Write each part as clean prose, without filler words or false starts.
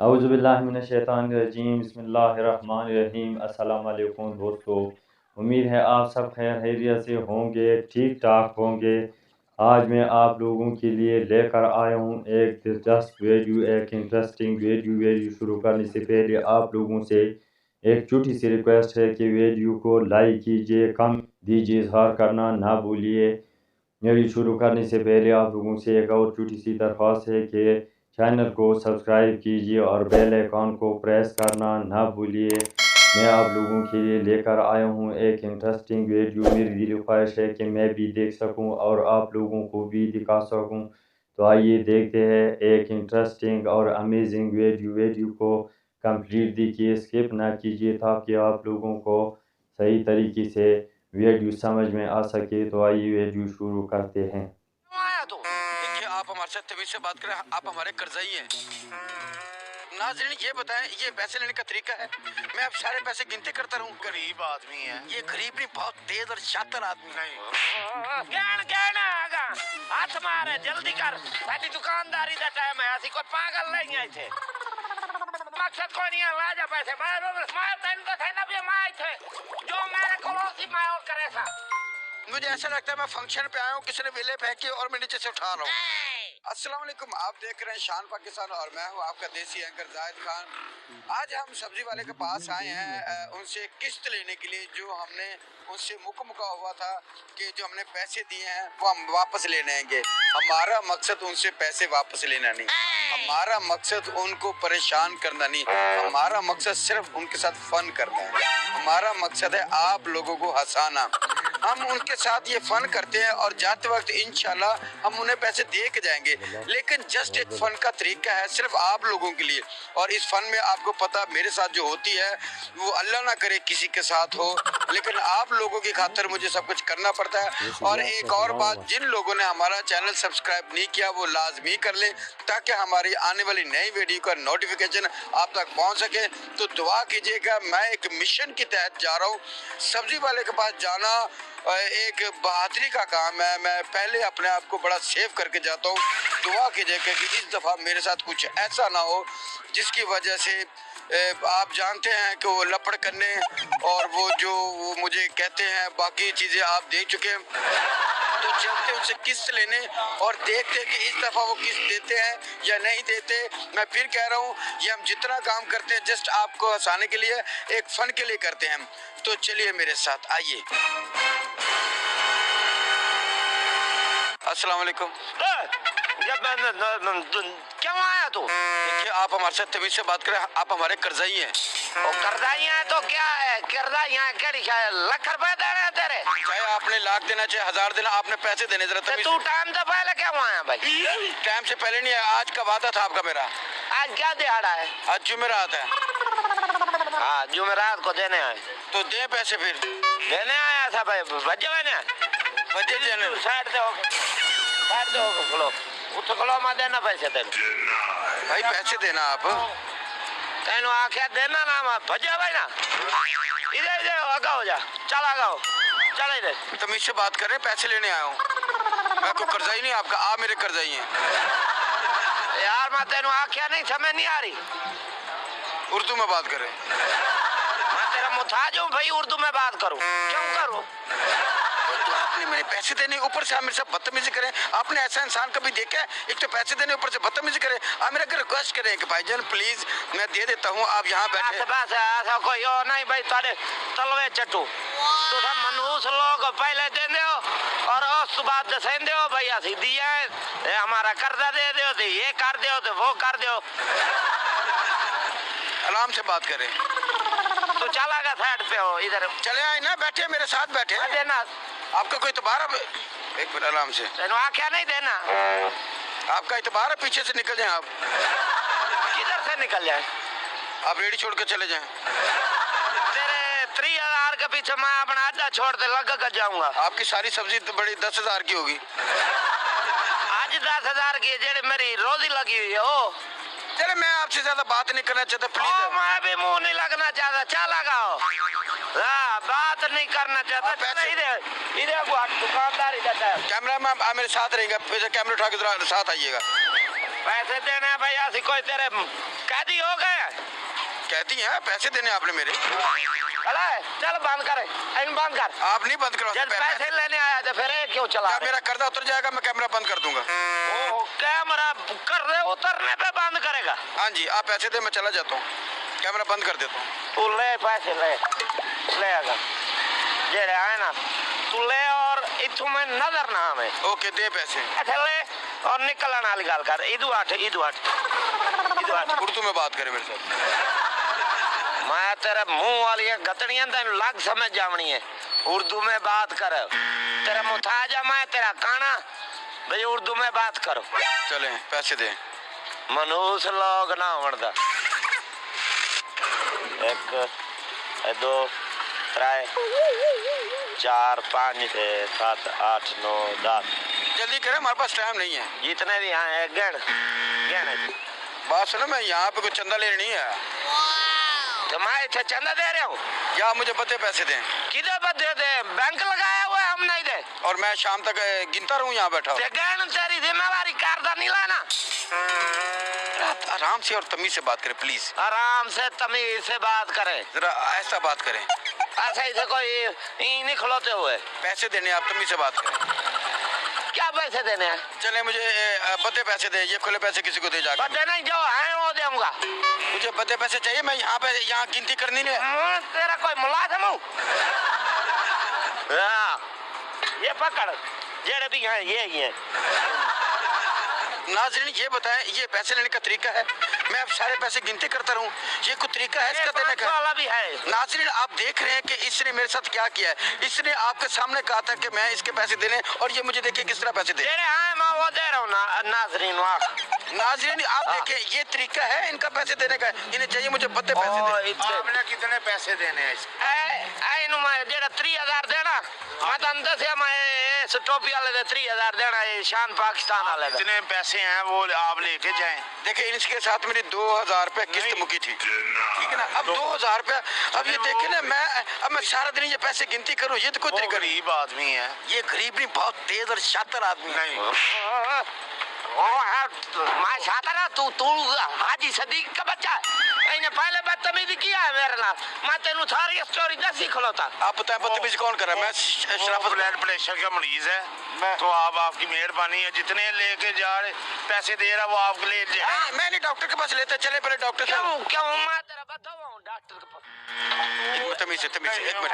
औज़ुबिल्लाहिमिनश्शैतानिर्रजीम बिस्मिल्लाहिर्रहमानिर्रहीम। अस्सलाम वालेकुम दोस्तों, उम्मीद है आप सब खैर खैरियत से होंगे, ठीक ठाक होंगे। आज मैं आप लोगों के लिए लेकर आया हूँ एक दिलचस्प वीडियो, एक इंटरेस्टिंग वीडियो शुरू करने से पहले आप लोगों से एक छोटी सी रिक्वेस्ट है कि वीडियो को लाइक कीजिए, कमेंट दीजिए, इज़हार करना ना भूलिए। वीडियो शुरू करने से पहले आप लोगों से एक और छोटी सी दरख्वास्त है कि चैनल को सब्सक्राइब कीजिए और बेल आइकॉन को प्रेस करना ना भूलिए। मैं आप लोगों के लिए लेकर आया हूँ एक इंटरेस्टिंग वीडियो। मेरी दिली ख्वाहिश है कि मैं भी देख सकूँ और आप लोगों को भी दिखा सकूँ। तो आइए देखते हैं एक इंटरेस्टिंग और अमेजिंग वीडियो को कंप्लीट देखिए, स्किप ना कीजिए ताकि आप लोगों को सही तरीके से वीडियो समझ में आ सके। तो आइए वीडियो शुरू करते हैं। तो देखिए, आप हमारे साथ तमीज से बात करें, आप हमारे कर्जई हैं। नाज़रीन, ये बताएं, ये पैसे लेने का तरीका है? मैं अब सारे पैसे गिनते करता रहूं? गरीब आदमी है ये। गरीब नहीं, बहुत तेज और शातिर आदमी। नहीं हाथ मारे, जल्दी कर, साडी दुकानदारी दा टाइम है। असि कोई पागल नहीं है इथे। मकसद कोई नहीं है, ला जा पैसे। मैं तेन तो थे ना भी मैं थे जो मैंने करोसी मैं और करे था। मुझे ऐसा लगता है मैं फंक्शन पे आया हूँ, किसी ने वेले फेंकी और मैं नीचे से उठा रहा हूँ। अस्सलाम वालेकुम, आप देख रहे हैं शान पाकिस्तान और मैं हूँ आपका देसी एंकर जाहिद खान। आज हम सब्जी वाले के पास आए हैं उनसे किस्त लेने के लिए। जो हमने उनसे मुका हुआ था कि जो हमने पैसे दिए हैं वो हम वापस लेने आएंगे। हमारा मकसद उनसे पैसे वापस लेना नहीं, हमारा मकसद उनको परेशान करना नहीं, हमारा मकसद सिर्फ उनके साथ फन करना है। हमारा मकसद है आप लोगों को हंसाना। हम उनके साथ ये फन करते हैं और जाते वक्त इंशाल्लाह हम उन्हें पैसे दे के जाएंगे, लेकिन जस्ट एक फन का तरीका है सिर्फ आप लोगों के लिए। और इस फन में आपको पता मेरे साथ जो होती है वो अल्लाह ना करे किसी के साथ हो, लेकिन आप लोगों की खातिर मुझे सब कुछ करना पड़ता है। और एक और बात, जिन लोगों ने हमारा चैनल सब्सक्राइब नहीं किया वो लाजमी कर ले ताकि हमारी आने वाली नई वीडियो का नोटिफिकेशन आप तक पहुंच सके। तो दुआ कीजिएगा, मैं एक मिशन के तहत जा रहा हूँ। सब्जी वाले के पास जाना एक बहादुरी का काम है। मैं पहले अपने आप को बड़ा सेव करके जाता हूँ। दुआ कीजिएगा कि इस दफ़ा मेरे साथ कुछ ऐसा ना हो जिसकी वजह से आप जानते हैं कि वो लपड़ करने और वो मुझे कहते हैं बाकी चीज़ें आप देख चुके हैं। तो चलते उनसे किस्त लेने और देखते हैं कि इस दफ़ा वो किस्त देते हैं या नहीं देते। मैं फिर कह रहा हूँ, ये हम जितना काम करते हैं जस्ट आपको हंसाने के लिए, एक फन के लिए करते हैं। तो चलिए मेरे साथ आइए। अस्सलाम वालेकुम। क्यों आया तू? देखिए, आप हमारे साथ तमीज से बात करें, आप हमारे कर्जई हैं। कर्जई हैं तो क्या है? कर्जई हैं क्या लाख रुपए देने हैं तेरे? चाहे आपने लाख देना चाहे 1000 देना, आपने पैसे देने। जरा तमीज। तू टाइम से पहले क्यों आया भाई? टाइम से पहले नहीं है, आज का वादा था आपका मेरा। आज क्या दिहाड़ा है? आज जुमेरात है। हाँ, जुमेरात को देने आए तो दे पैसे। फिर देने आया था भाई, बजे मैंने बजे देने। साइड दे खलो, उठ खलो, मैं देना पैसे तेन भाई, पैसे देना आप। तेन आख्या देना ना, मैं भजे भाई ना। इधर इधर आगा हो जा, चल आगा हो, चल इधर। तमीज से बात कर रहे, पैसे लेने आया हूँ। मैं कोई कर्जाई नहीं आपका, आप मेरे कर्जाई हैं। यार मैं तेन आख्या नहीं, समझ नहीं आ रही। उर्दू में बात करें। मैं तेरा मुताज हूँ भाई, उर्दू में बात करूँ क्यों करूँ? तो आपने मेरे पैसे देने ऊपर से आप मेरे साथ बदतमीजी करें। आपने ऐसा इंसान कभी देखा है? एक तो पैसे देने ऊपर से बदतमीजी करें। आप मेरा रिक्वेस्ट करें कि भाईजान प्लीज मैं दे देता हूँ, आप यहाँ बैठे। बस ऐसा कोई हो नहीं भाई, तारे तलवे चट्टू तो सब मनहूस लोग पहले दे दो और उस बाद दसें दो भाई, असि दिया है हमारा कर्जा दे दो, तो ये कर दो तो वो कर दो। आराम से बात करें। तो चला गया साइड पे हो, इधर चले आए ना, बैठे मेरे साथ बैठे। देना आपका कोई इतबार है? एक मिनट, आराम से। क्या नहीं देना आपका इतबार है? पीछे से निकल जाए आप। किधर से निकल जाए? आप रेडी छोड़ के चले जाएं। तेरे 3000 के पीछे मैं अपना आधा छोड़ के लग कर जाऊंगा। आपकी सारी सब्जी तो बड़ी 10,000 की होगी। आज 10,000 की जेड़ी मेरी रोजी लगी हुई है वो। चले, मैं आपसे ज्यादा बात नहीं करना चाहता प्लीज। मैं भी मुंह नहीं लगना चाहता, क्या लगाओ? बात नहीं करना चाहता। इधर दुकानदार इधर। कैमरा मैन आप मेरे साथ रहेगा, कैमरा उठा के साथ आइएगा। पैसे देने हैं भैया, सी कोई तेरे कैदी हो गए? कहती हैं पैसे देने आपने मेरे। अरे चल बंद कर, इन बंद कर। आप नहीं बंद करो। जब पैसे लेने आया तो फिर ये क्यों चला? मेरा कर्जा उतर जाएगा, मैं कैमरा बंद कर दूंगा। ओह, कैमरा कर रहे उतरने पे बंद करेगा? हाँ जी, आप पैसे दे, मैं चला जाता हूँ, कैमरा बंद कर देता हूँ। तू ले पैसे, ले अगर जेड़े आए ना तू ले, और इथू में नजर ना आवे। ओके दे पैसे। अच्छा ले और निकलने वाली गल कर। इधू हट, इधू हट, इधू हट। उर्दू में बात करे मेरे साथ। मैं तेरे मुंह वाली गतड़ियां तेन लग समझ जावनी है, उर्दू में बात कर। तेरा मुताजा मैं तेरा काना भाई, उर्दू में बात करो। चले पैसे दे। मनुष्य लोग ना होता। 1 2 3 4 5 6 7 8 9 10। जल्दी करें, हमारे पास टाइम नहीं है। जितने भी यहाँ है गण बात सुनो, मैं यहाँ पे कुछ चंदा ले नहीं है। तो मैं इसे चंदा दे रहा हूँ या मुझे बदे पैसे दें। किधर बदे दे? बैंक लगाया हुआ है, हम नहीं दे। और मैं शाम तक गिनता रहूँ यहाँ बैठा। गण तेरी जिम्मेवारी कारदा नहीं लाना। आराम से और तमीज से बात करें प्लीज। आराम से तमीज से बात करें, जरा ऐसा बात करें। ऐसे इसे कोई नहीं खिलौते हुए। पैसे देने, आप तमीज से बात करें। क्या पैसे देने हैं? चले मुझे बदे पैसे दे, ये खुले पैसे किसी को दे जाकर। बदे नहीं, जो है वो दूंगा। मुझे बदे पैसे चाहिए, मैं यहाँ पे यहाँ गिनती करनी नहीं। तेरा कोई मुलाजिम हूँ? ये पकड़, जेड़े भी हैं ये ही है। नाज़रीन ये बताएं, ये पैसे लेने का तरीका है? मैं अब सारे पैसे गिनती करता रहूं, ये कुछ तरीका है इसका देने का? वाला भी है। नाज़रीन आप देख रहे हैं कि इसने मेरे साथ क्या किया है। इसने आपके सामने कहा था कि मैं इसके पैसे देने, और ये मुझे देखिए किस तरह पैसे दे। मैं वो दे रहा हूँ ना नाज़रीन। नाज़रीन आप देखें, ये तरीका है इनका पैसे देने का। इन्हें चाहिए मुझे बदे पैसे दे। आपने कितने पैसे देने हैं? 3000 देना। मैं तो अंदर से मैं टोपी वाले दे 3000 देना, शान पाकिस्तान वाले। जितने पैसे हैं वो आप लेके जाएं। देखिए इसके साथ मेरी 2000 रुपए किस्त मुकी थी, ठीक है ना। अब 2000 रुपए, अब ये देखे ना, मैं सारा दिन ये पैसे गिनती करूँ, ये तो कोई तरीका नहीं। गरीब आदमी है ये गरीब नहीं, बहुत तेज और शातिर आदमी नहीं। मैं शातिर, तू हाजी सदीक का बच्चा है। इन्हें पहले बदतमीजी किया है मेरे नाल, मैं तेनू सारी स्टोरी दसी खलोता। आप बताएं बदतमीजी कौन कर रहा है? मैं शराफत ब्लड प्रेशर का मरीज है, तो आपकी मेहरबानी है, जितने लेके जा रहे पैसे दे रहा वो आपके ले जाए। मैं नहीं डॉक्टर के पास लेते, चले पहले डॉक्टर से। क्यों मैं तेरा बताऊं डॉक्टर के पास? तमीज से, एक मिनट,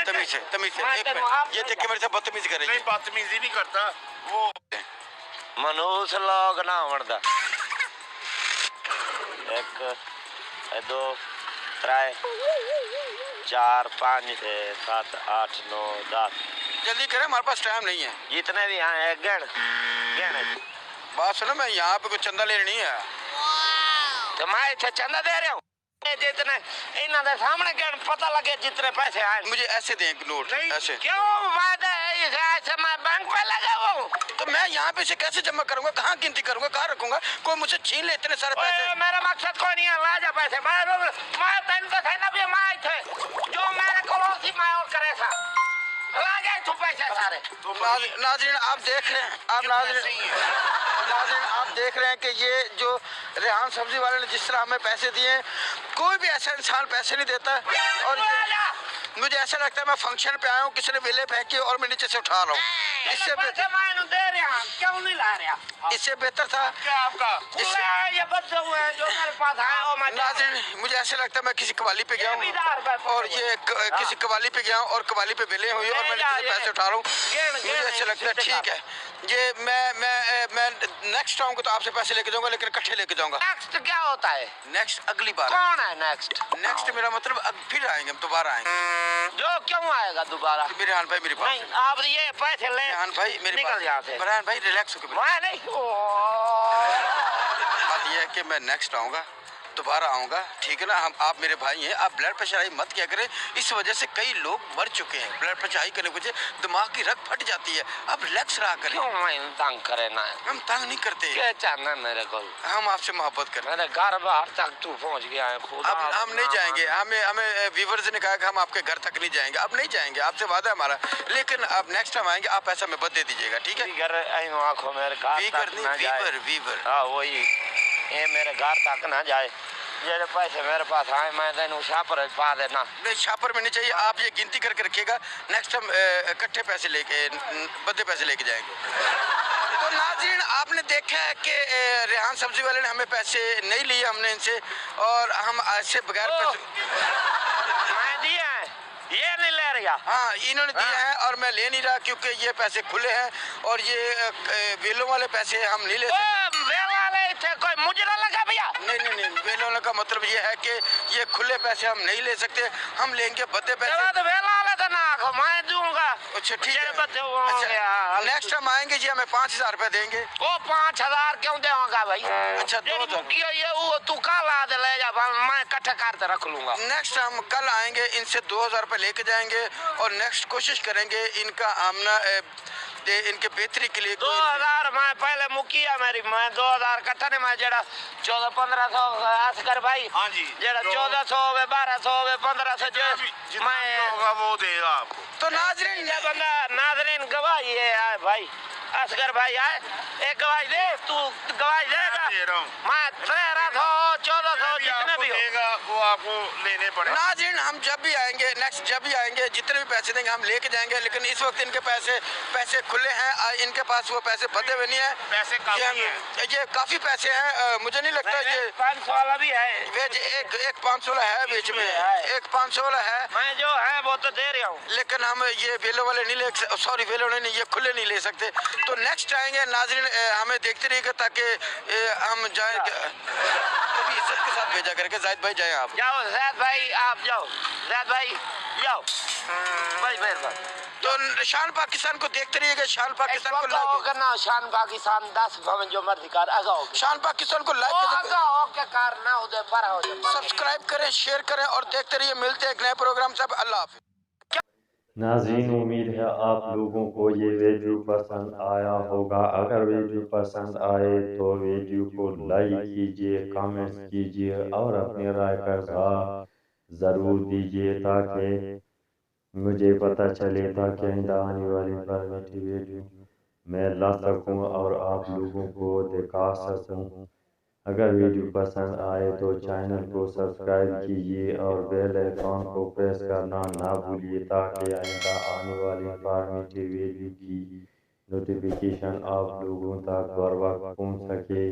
तमीज से, एक मिनट। ये देख के मेरे से बदतमीजी कर रही है। बदतमीजी नहीं करता वो। मनुष्य लोग ना होता। 1 2 3 4 5 6 7 8 9 10। जल्दी करें, हमारे पास टाइम नहीं है। जितने भी यहाँ है गण। बात सुनो, मैं यहाँ पे कुछ चंदा ले नहीं है। तो मैं इसे चंदा दे रहा हूँ, जितने इन्हों के सामने गण पता लगे जितने पैसे आए। मुझे ऐसे दें नोट, ऐसे। क्यों ऐसे मैं बैंक पे लगा हुआ हूँ, तो मैं यहाँ पे इसे कैसे जमा करूंगा? कहाँ गिनती करूंगा? कहाँ रखूंगा? कोई मुझसे छीन ले इतने सारे पैसे। मेरा मकसद कोई नहीं है, ला जा पैसे। मैं तेन तो कहना भी मैं थे जो मेरे को मैं और करे था, ला जाए तू पैसे सारे। नाज़रीन आप देख रहे हैं, नाज़रीन आप देख रहे हैं कि ये जो रेहान सब्जी वाले ने जिस तरह हमें पैसे दिए, कोई भी ऐसा इंसान पैसे नहीं देता। और मुझे ऐसा लगता है मैं फंक्शन पे आया हूँ, किसी ने वेले फेंकी और मैं नीचे से उठा रहा हूँ। इससे क्यों नहीं ला रहा? इससे बेहतर था आपका ये बच्चे हुए जो मेरे पास आए। नाज़रीन मुझे ऐसा लगता है मैं किसी कवाली पे गया हूँ, और ये किसी कवाली पे गया हूँ और कवाली पे वेले हुई और मैं पैसे उठा रहा हूँ। मुझे ऐसा लगता है ठीक है, ये मैं नेक्स्ट आऊंगा तो आपसे पैसे लेके जाऊंगा, लेकिन इकट्ठे लेके जाऊंगा। नेक्स्ट क्या होता है? नेक्स्ट अगली बार। कौन है नेक्स्ट? नेक्स्ट मेरा मतलब फिर आएंगे, हम दोबारा आएंगे। जो क्यों आएगा दोबारा? रेहान भाई मेरे पास नहीं, आप ये पैसे ले। रेहान भाई मेरे निकल यहाँ से। रेहान भाई रिलैक्स होकर। मैं नहीं। बात ये है कि मैं नेक्स्ट आऊंगा दोबारा आऊँगा, ठीक है ना। आप मेरे भाई हैं, आप ब्लड प्रेशर हाई मत किया करें, इस वजह से कई लोग मर चुके हैं। ब्लड प्रेशर हाई करने की वजह से दिमाग की रग फट जाती है। आप रिलैक्स रहा करें। क्यों मैं तंग करे ना? हम तंग नहीं करते, क्या चाहना मेरे को? हम आपसे मोहब्बत करते। मेरे घर बाहर तक तू पहुंच गया है। खुदा अब हम नहीं जाएंगे, हमें व्यूवर्स ने कहा कि हम आपके घर तक नहीं जाएंगे। अब नहीं जाएंगे, आपसे वादा है हमारा, लेकिन अब नेक्स्ट टाइम आएंगे, आप पैसा में बद दे दीजिएगा, ठीक है। घर आंखों मेरे घर तक ना जाए। वीवर हाँ वही, ये मेरे घर तक ना जाए। ये पैसे मेरे पास आए, मैं तेन छापर पा देना। नहीं, छापर में नहीं चाहिए, आप ये गिनती करके रखिएगा। नेक्स्ट टाइम इकट्ठे पैसे लेके, बदे पैसे लेके जाएंगे। तो नाज़रीन, आपने देखा है कि रेहान सब्जी वाले ने हमें पैसे नहीं लिए हमने इनसे, और हम ऐसे बगैर पैसे मैं दिए हैं, ये नहीं ले रहा। हाँ, इन्होंने दिए हैं और मैं ले नहीं रहा, क्योंकि ये पैसे खुले हैं और ये वेलों वाले पैसे हम नहीं ले सकते। कोई मुजरा लगा भैया? नहीं, वेलों का मतलब ये है कि ये खुले पैसे हम नहीं ले सकते, हम लेंगे बदे पैसे। तो वेला वाले तो ना आखो, मैं दूंगा। अच्छा ठीक है, अच्छा नेक्स्ट टाइम आएंगे जी, हमें 5,000 रुपए देंगे। वो 5,000 क्यों देगा भाई? अच्छा 2,000 ये वो तू कल आ ले जा, मैं इकट्ठा करके रख लूंगा। नेक्स्ट टाइम कल आएंगे, इनसे 2,000 रुपए लेके जाएंगे और नेक्स्ट कोशिश करेंगे इनका आमना इनके बेहतरी के लिए। 2,000 मैं पहले मुकिया मेरी, मैं 2,000 इकट्ठा नहीं, मैं जरा 1400-1500 असकर भाई। हाँ जी, जरा 1400 हो 1200 हो 1500 जो मैं होगा वो देगा आपको। तो नाज़रीन, ये बंदा नाज़रीन गवाही है भाई, असगर भाई आए, एक गवाही दे, तू गवाही देगा। दे रहा हूँ मैं 1300-1400 जितने भी देगा वो आपको लेने पड़े। नाज़रीन, हम जब भी आएंगे, नेक्स्ट जब भी आएंगे, जितने भी पैसे देंगे हम लेके जाएंगे, लेकिन इस वक्त इनके पैसे खुले हैं, इनके पास वो पैसे बंधे हुए नहीं है। पैसे काफी हैं। ये काफी पैसे हैं, मुझे नहीं लगता ये 500 वाला भी है। एक 500 वाला है बीच में, एक 500 वाला है। मैं जो है वो तो दे रहा हूँ, लेकिन हम ये वेलो वाले नहीं ले, सॉरी वेलो नहीं, ये खुले नहीं ले सकते। तो नेक्स्ट आएंगे नाज़रीन, हमें देखते रहिएगा ताकि हम जाए, कभी इज्जत के साथ भेजा करके। जाहिद भाई जाए आप। जाओ जैद भाई, आप जाओ जैद भाई, जाओ भाई मेहरबानी। तो शान पाकिस्तान को देखते रहिएगा, शान पाकिस्तान को लाइक लाइक करना, शान पाकिस्तान 10 भवन जो मर्जी कर आगाओ, शान पाकिस्तान को लाइक आगाओ के करना उधर पर हो जाए। सब्सक्राइब करें, शेयर करें और देखते रहिए। मिलते हैं एक नए प्रोग्राम से। अल्लाह हाफिज़। नाज़रीन, उम्मीद है आप लोगों को ये वीडियो पसंद आया होगा। अगर वीडियो पसंद आए तो वीडियो को लाइक कीजिए, कमेंट्स कीजिए और अपनी राय का इज़हार ज़रूर दीजिए ताकि मुझे पता चले, ताकि आइंदा आने वाली परमिटी वीडियो मैं ला सकूं और आप लोगों को दिखा सकूं। अगर वीडियो पसंद आए तो चैनल को सब्सक्राइब कीजिए और बेल आइकॉन को प्रेस करना ना भूलिए ताकि आइंदा आने वाली इंफॉर्मेटिव वीडियो की नोटिफिकेशन आप लोगों तक बर वक्त पहुँच सके।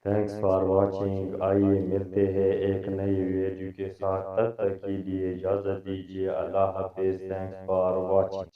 Thanks for watching. आइए मिलते हैं एक नई वीडियो के साथ, तब तक के लिए इजाज़त दीजिए। अल्लाह हाफिज़। Thanks for watching.